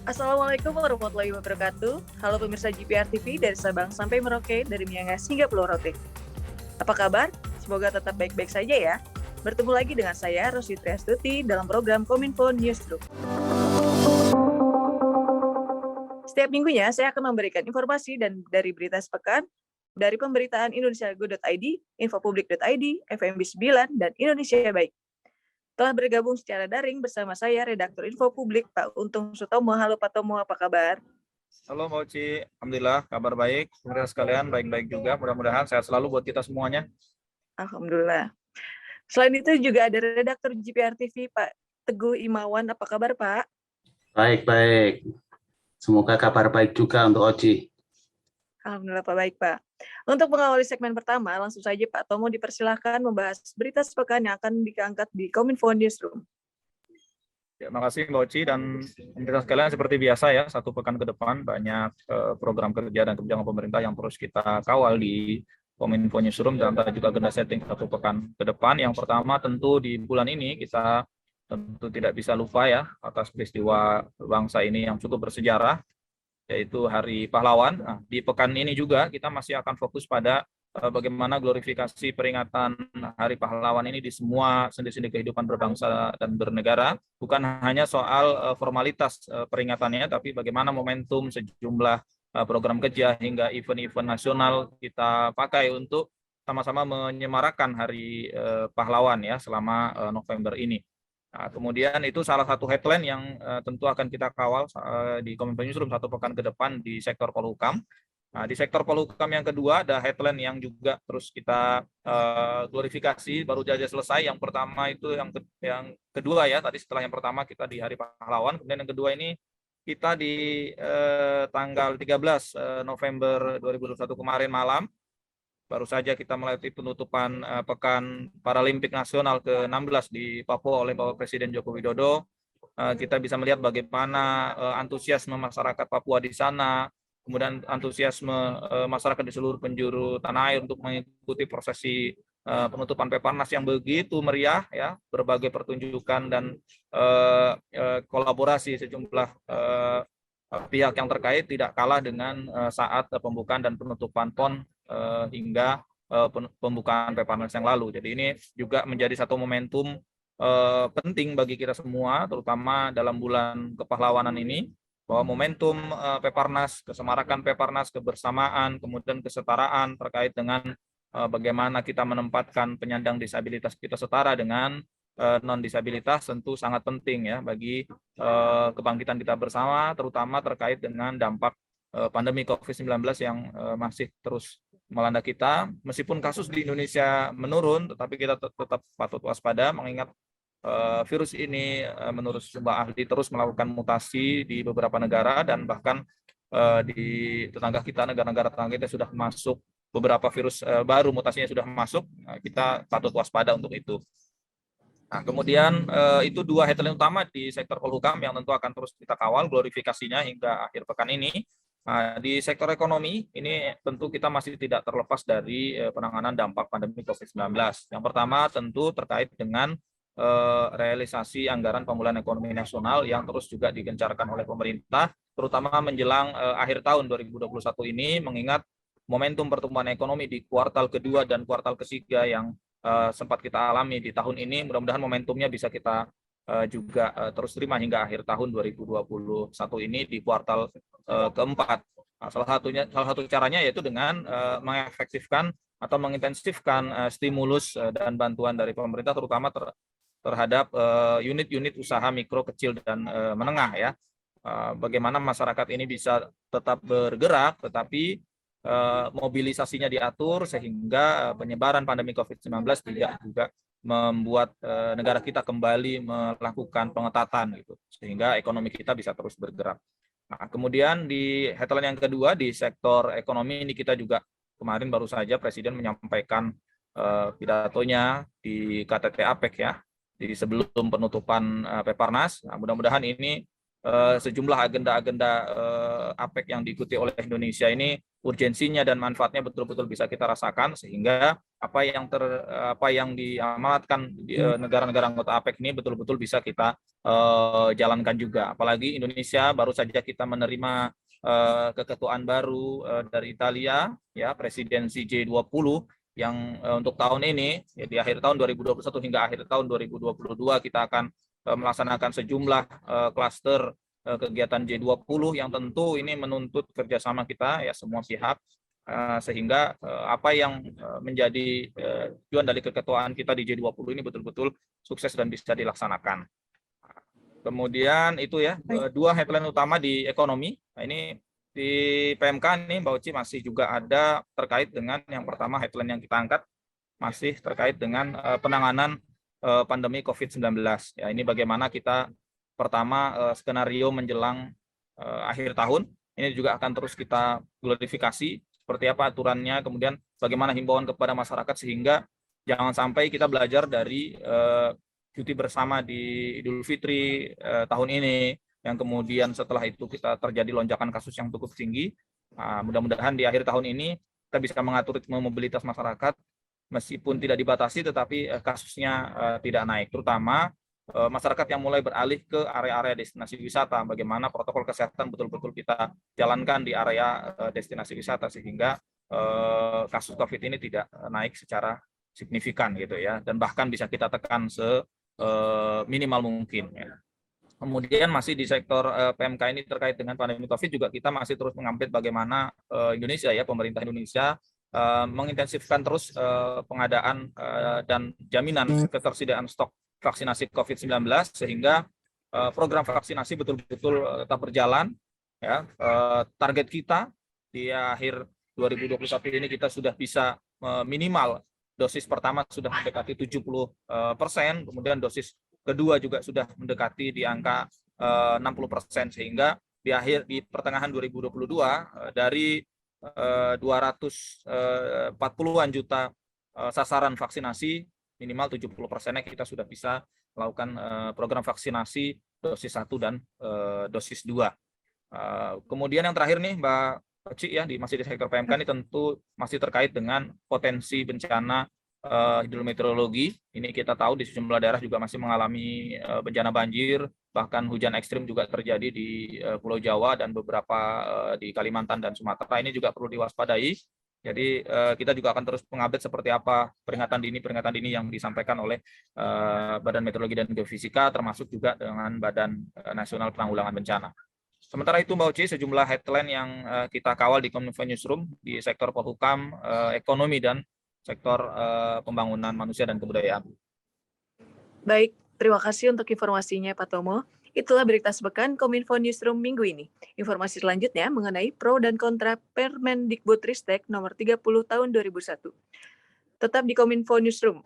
Assalamualaikum warahmatullahi wabarakatuh. Halo pemirsa GPR TV dari Sabang sampai Merauke, dari Miangas hingga Pulau Rote. Apa kabar? Semoga tetap baik-baik saja ya. Bertemu lagi dengan saya, Rosi Triastuti, dalam program Kominfo Newsroom. Setiap minggunya, saya akan memberikan informasi dan dari berita sepekan, dari pemberitaan indonesiago.id, infopublik.id, FMB 9, dan Indonesia Baik. Telah bergabung secara daring bersama saya, Redaktur Info Publik, Pak Untung Sutomo. Halo Pak Tomo, apa kabar? Halo Mbak Uci, Alhamdulillah kabar baik. Pemirsa sekalian baik-baik juga. Mudah-mudahan sehat selalu buat kita semuanya. Alhamdulillah. Selain itu juga ada Redaktur GPR TV, Pak Teguh Imawan. Apa kabar Pak? Baik-baik. Semoga kabar baik juga untuk Oji. Alhamdulillah Pak, baik Pak. Untuk mengawali segmen pertama, langsung saja Pak Tomo dipersilahkan membahas berita sepekan yang akan diangkat di Kominfo Newsroom. Ya, makasih Mbak Uci dan pemirsa sekalian, seperti biasa ya, satu pekan ke depan banyak program kerja dan kebijakan pemerintah yang terus kita kawal di Kominfo Newsroom dan juga agenda setting satu pekan ke depan. Yang pertama tentu di bulan ini kita tentu tidak bisa lupa ya atas peristiwa bangsa ini yang cukup bersejarah, yaitu Hari Pahlawan. Nah, di pekan ini juga kita masih akan fokus pada bagaimana glorifikasi peringatan Hari Pahlawan ini di semua sendi-sendi kehidupan berbangsa dan bernegara. Bukan hanya soal formalitas peringatannya, tapi bagaimana momentum sejumlah program kerja hingga event-event nasional kita pakai untuk sama-sama menyemarakan Hari Pahlawan ya selama November ini. Nah, kemudian itu salah satu headline yang tentu akan kita kawal di Kominfo Newsroom satu pekan ke depan di sektor Polhukam. Nah, di sektor Polhukam yang kedua ada headline yang juga terus kita glorifikasi, baru saja selesai. Yang pertama itu yang kedua ya, tadi setelah yang pertama kita di Hari Pahlawan, kemudian yang kedua ini kita di tanggal 13 November 2021 kemarin malam. Baru saja kita melewati penutupan Pekan Paralimpik Nasional ke-16 di Papua oleh Bapak Presiden Joko Widodo. Kita bisa melihat bagaimana antusiasme masyarakat Papua di sana, kemudian antusiasme masyarakat di seluruh penjuru tanah air untuk mengikuti prosesi penutupan Peparnas yang begitu meriah, ya, berbagai pertunjukan dan kolaborasi sejumlah pihak yang terkait tidak kalah dengan saat pembukaan dan penutupan PON hingga pembukaan Peparnas yang lalu. Jadi ini juga menjadi satu momentum penting bagi kita semua, terutama dalam bulan kepahlawanan ini, bahwa momentum Peparnas, kesemarakan Peparnas, kebersamaan, kemudian kesetaraan terkait dengan bagaimana kita menempatkan penyandang disabilitas kita setara dengan non-disabilitas tentu sangat penting ya bagi kebangkitan kita bersama, terutama terkait dengan dampak pandemi COVID-19 yang masih terus melanda kita. Meskipun kasus di Indonesia menurun, tetapi kita tetap patut waspada mengingat virus ini menurut sejumlah ahli terus melakukan mutasi di beberapa negara dan bahkan di tetangga kita, negara-negara tetangga kita sudah masuk beberapa virus baru, mutasinya sudah masuk. Kita patut waspada untuk itu. Nah, kemudian itu dua headline utama di sektor Polhukam yang tentu akan terus kita kawal glorifikasinya hingga akhir pekan ini. Nah, di sektor ekonomi ini tentu kita masih tidak terlepas dari penanganan dampak pandemi COVID-19. Yang pertama tentu terkait dengan realisasi anggaran pemulihan ekonomi nasional yang terus juga digencarkan oleh pemerintah, terutama menjelang akhir tahun 2021 ini, mengingat momentum pertumbuhan ekonomi di kuartal kedua dan kuartal ketiga yang sempat kita alami di tahun ini, mudah-mudahan momentumnya bisa kita juga terus terima hingga akhir tahun 2021 ini di kuartal keempat. Nah, salah satu caranya yaitu dengan mengefektifkan atau mengintensifkan stimulus dan bantuan dari pemerintah, terutama terhadap unit-unit usaha mikro, kecil dan menengah ya. Bagaimana masyarakat ini bisa tetap bergerak, tetapi mobilisasinya diatur sehingga penyebaran pandemi COVID-19 tidak juga membuat negara kita kembali melakukan pengetatan gitu, sehingga ekonomi kita bisa terus bergerak. Nah, kemudian di headline yang kedua di sektor ekonomi ini kita juga kemarin baru saja Presiden menyampaikan pidatonya di KTT APEC ya, di sebelum penutupan Peparnas. Nah, mudah-mudahan ini sejumlah agenda-agenda APEC yang diikuti oleh Indonesia ini urgensinya dan manfaatnya betul-betul bisa kita rasakan, sehingga apa yang diamanatkan di negara-negara anggota APEC ini betul-betul bisa kita jalankan juga. Apalagi Indonesia baru saja kita menerima keketuaan baru dari Italia, ya, presidensi G20 yang untuk tahun ini, ya, di akhir tahun 2021 hingga akhir tahun 2022 kita akan melaksanakan sejumlah klaster kegiatan G20 yang tentu ini menuntut kerjasama kita, ya, semua pihak, sehingga apa yang menjadi tujuan dari keketuaan kita di G20 ini betul-betul sukses dan bisa dilaksanakan. Kemudian itu, ya, dua headline utama di ekonomi. Nah, ini di PMK nih Mbak Oci masih juga ada terkait dengan yang pertama headline yang kita angkat masih terkait dengan penanganan pandemi COVID-19. Ya, ini bagaimana kita pertama skenario menjelang akhir tahun. Ini juga akan terus kita glorifikasi seperti apa aturannya, kemudian bagaimana himbauan kepada masyarakat sehingga jangan sampai kita belajar dari cuti bersama di Idul Fitri tahun ini, yang kemudian setelah itu kita terjadi lonjakan kasus yang cukup tinggi. Mudah-mudahan di akhir tahun ini kita bisa mengatur mobilitas masyarakat, meskipun tidak dibatasi, tetapi kasusnya tidak naik, terutama masyarakat yang mulai beralih ke area-area destinasi wisata. Bagaimana protokol kesehatan betul-betul kita jalankan di area destinasi wisata sehingga kasus COVID ini tidak naik secara signifikan, gitu ya, dan bahkan bisa kita tekan minimal mungkin, ya. Kemudian masih di sektor PMK ini terkait dengan pandemi COVID juga kita masih terus mengupdate bagaimana Indonesia, ya, pemerintah Indonesia mengintensifkan terus pengadaan dan jaminan ketersediaan stok vaksinasi COVID-19 sehingga program vaksinasi betul-betul tetap berjalan, ya. Target kita di akhir 2021 ini kita sudah bisa minimal dosis pertama sudah mendekati 70%, kemudian dosis kedua juga sudah mendekati di angka 60%, sehingga di pertengahan 2022 dari 240-an juta sasaran vaksinasi, minimal 70%-nya kita sudah bisa melakukan program vaksinasi dosis 1 dan dosis 2. Kemudian yang terakhir nih Mbak Oci, ya, masih di sektor PMK ini tentu masih terkait dengan potensi bencana hidrometeorologi. Ini kita tahu di sejumlah daerah juga masih mengalami bencana banjir, bahkan hujan ekstrim juga terjadi di Pulau Jawa dan beberapa di Kalimantan dan Sumatera. Ini juga perlu diwaspadai. Jadi kita juga akan terus mengupdate seperti apa peringatan dini yang disampaikan oleh Badan Meteorologi dan Geofisika, termasuk juga dengan Badan Nasional Penanggulangan Bencana. Sementara itu Mbak Oci, sejumlah headline yang kita kawal di Kominfo Newsroom di sektor Polhukam, ekonomi, dan sektor pembangunan manusia dan kebudayaan. Baik, terima kasih untuk informasinya Pak Tomo. Itulah berita sepekan Kominfo Newsroom minggu ini. Informasi selanjutnya mengenai pro dan kontra Permendikbudristek nomor 30 tahun 2001. Tetap di Kominfo Newsroom.